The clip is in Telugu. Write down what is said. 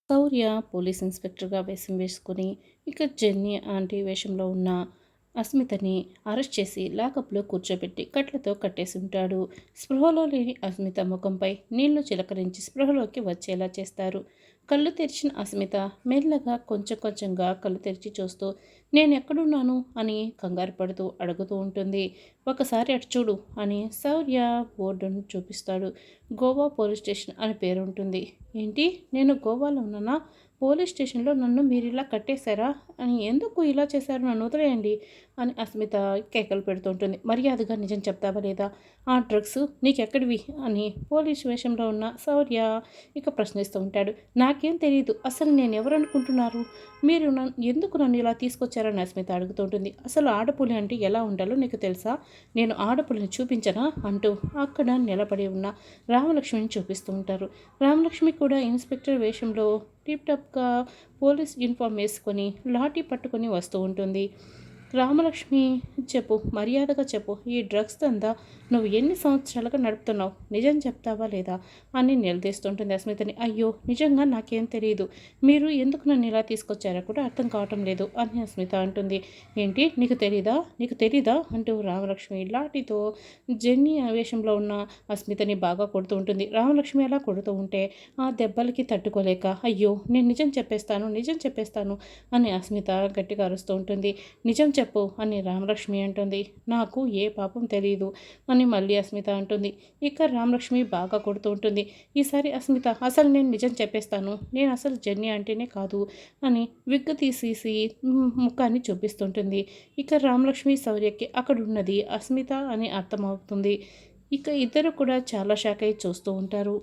శౌర్య పోలీస్ ఇన్స్పెక్టర్గా వేషం వేసుకుని ఇక జెన్నీ ఆంటీ వేషంలో ఉన్న అస్మితని అరెస్ట్ చేసి లాకప్లో కూర్చోబెట్టి కట్లతో కట్టేసి ఉంటాడు. స్పృహలో లేని అస్మిత ముఖంపై నీళ్లు చిలకరించి స్పృహలోకి వచ్చేలా చేస్తారు. కళ్ళు తెరిచిన అస్మిత మెల్లగా కొంచెం కొంచెంగా కళ్ళు తెరిచి చూస్తూ నేను ఎక్కడున్నాను అని కంగారు పడుతూ అడుగుతూ ఉంటుంది. ఒకసారి అటు చూడు అని శౌర్య బోర్డును చూపిస్తాడు. గోవా పోలీస్ స్టేషన్ అని పేరు ఉంటుంది. ఏంటి, నేను గోవాలో ఉన్నానా? పోలీస్ స్టేషన్లో నన్ను మీరు ఇలా కట్టేశారా? అని ఎందుకు ఇలా చేశారు? నన్ను వదిలేయండి అని అస్మిత కేకలు పెడుతుంటుంది. మర్యాదగా నిజం చెప్తావా లేదా? ఆ డ్రగ్స్ నీకెక్కడివి అని పోలీస్ వేషంలో ఉన్న శౌర్య ఇక ప్రశ్నిస్తూ ఉంటాడు. నాకేం తెలియదు, అసలు నేను ఎవరు అనుకుంటున్నారు? మీరు ఎందుకు నన్ను ఇలా తీసుకొచ్చారని అస్మిత అడుగుతుంటుంది. అసలు ఆడపులి అంటే ఎలా ఉండాలో నీకు తెలుసా? నేను ఆడపులిని చూపించనా అంటూ అక్కడ నిలబడి ఉన్న రామలక్ష్మిని చూపిస్తూ ఉంటారు. రామలక్ష్మి కూడా ఇన్స్పెక్టర్ వేషంలో టిప్ టాప్గా పోలీస్ యూనిఫామ్ వేసుకొని లాఠీ పట్టుకొని వస్తూ ఉంటుంది. రామలక్ష్మి, చెప్పు, మర్యాదగా చెప్పు, ఈ డ్రగ్స్ దందా నువ్వు ఎన్ని సంవత్సరాలుగా నడుపుతున్నావు? నిజం చెప్తావా లేదా అని నిలదీస్తుంటుంది అస్మితని. అయ్యో, నిజంగా నాకేం తెలియదు, మీరు ఎందుకు నన్ను ఇలా తీసుకొచ్చారో కూడా అర్థం కావటం లేదు అని అస్మిత అంటుంది. ఏంటి, నీకు తెలీదా అంటూ రామలక్ష్మి లాఠీతో జెన్నీ ఆవేశంలో ఉన్న అస్మితని బాగా కొడుతూ ఉంటుంది. రామలక్ష్మి అలా కొడుతూ ఉంటే ఆ దెబ్బలకి తట్టుకోలేక అయ్యో, నేను నిజం చెప్పేస్తాను అని అస్మిత గట్టిగా అరుస్తూ ఉంటుంది. నిజం చెప్పు అని రామలక్ష్మి అంటుంది. నాకు ఏ పాపం తెలియదు అని మళ్ళీ అస్మిత అంటుంది. ఇక రామలక్ష్మి బాగా కొడుతూ ఉంటుంది. ఈసారి అస్మిత, అసలు నేను నిజం చెప్పేస్తాను, నేను అసలు జెన్నీ అంటేనే కాదు అని విగ్గు తీసేసి ముఖాన్ని చూపిస్తుంటుంది. ఇక రామలక్ష్మి శౌర్యకి అక్కడ ఉన్నది అస్మిత అని అర్థమవుతుంది. ఇక ఇద్దరు కూడా చాలా షాక్ అయి చూస్తూ ఉంటారు.